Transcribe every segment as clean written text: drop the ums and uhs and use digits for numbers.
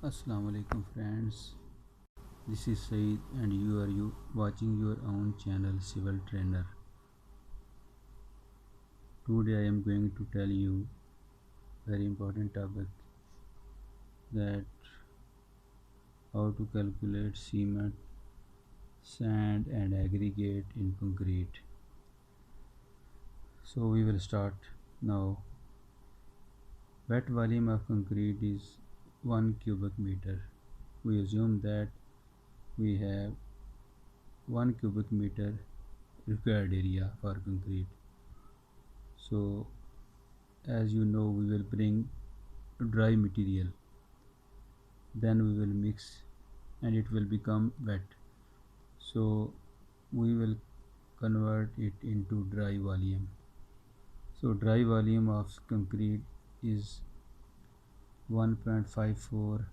Assalamu alaikum friends. This is Saeed and you watching your own channel Civil Trainer. Today I am going to tell you very important topic that how to calculate cement, sand and aggregate in concrete. So we will start now. Wet volume of concrete is 1 cubic meter. We assume that we have 1 cubic meter required area for concrete. So as you know, we will bring dry material, then we will mix and it will become wet. So we will convert it into dry volume. So dry volume of concrete is 1.54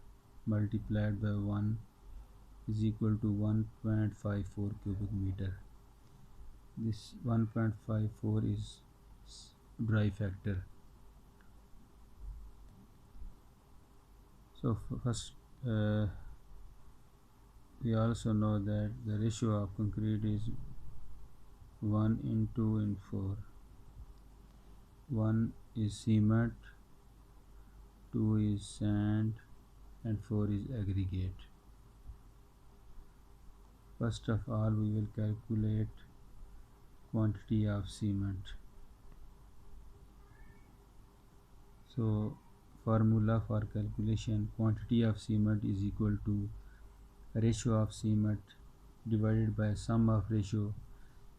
multiplied by 1 is equal to 1.54 cubic meter. This 1.54 is dry factor. So first we also know that the ratio of concrete is 1 in 2 in 4. 1 is cement, 2 is sand and 4 is aggregate. First of all, we will calculate quantity of cement. So formula for calculation: quantity of cement is equal to ratio of cement divided by sum of ratio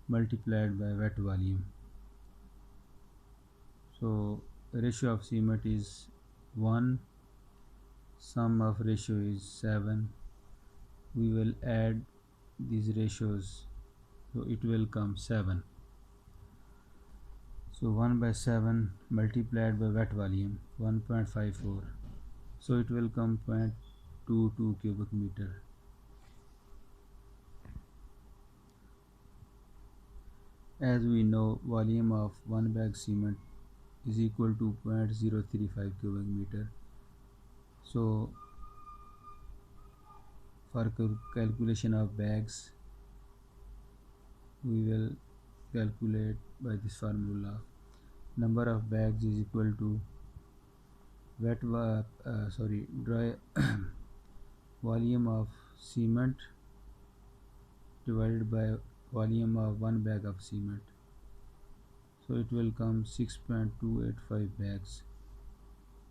multiplied by wet volume. So ratio of cement is 1, sum of ratio is 7. We will add these ratios, so it will come 7. So 1 by 7 multiplied by wet volume 1.54, so it will come 0.22 cubic meter. As we know, volume of 1 bag cement is equal to 0.035 cubic meter. So for calculation of bags, we will calculate by this formula. Number of bags is equal to dry volume of cement divided by volume of 1 bag of cement. So it will come 6.285 bags.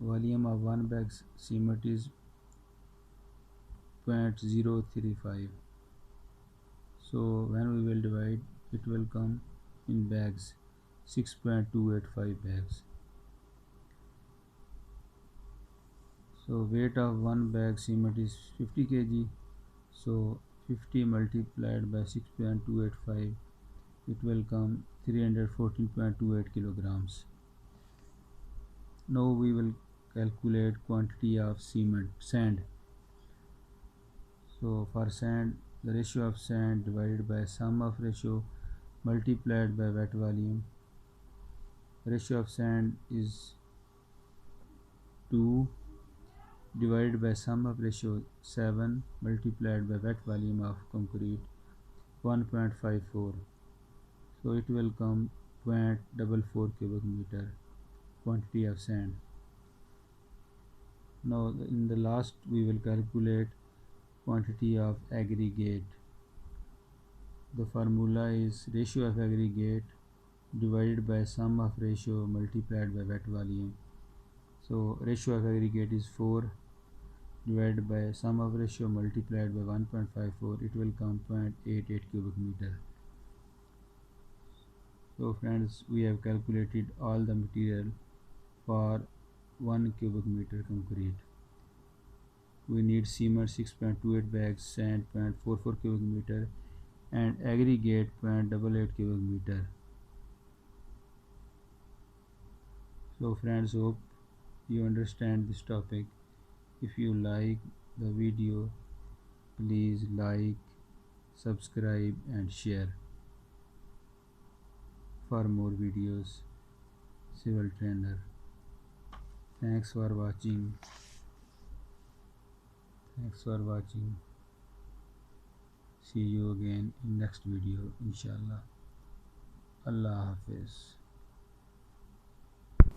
Volume of 1 bag cement is 0.035. So when we will divide, it will come in bags, 6.285 bags. So weight of 1 bag cement is 50 kg. So 50 multiplied by 6.285, it will come 314.28 kilograms. Now we will calculate quantity of sand. So for sand, the ratio of sand divided by sum of ratio multiplied by wet volume. Ratio of sand is 2 divided by sum of ratio 7 multiplied by wet volume of concrete 1.54. So it will come 0.44 cubic meter quantity of sand. Now in the last we will calculate quantity of aggregate. The formula is ratio of aggregate divided by sum of ratio multiplied by wet volume. So ratio of aggregate is 4 divided by sum of ratio multiplied by 1.54, it will come 0.88 cubic meter. So friends, we have calculated all the material for 1 cubic meter concrete. We need cement 6.28 bags, sand 0.44 cubic meter and aggregate 0.88 cubic meter. So friends, hope you understand this topic. If you like the video, please like, subscribe and share for more videos. Civil Trainer. Thanks for watching. Thanks for watching. See you again in next video, inshallah. Allah Hafiz.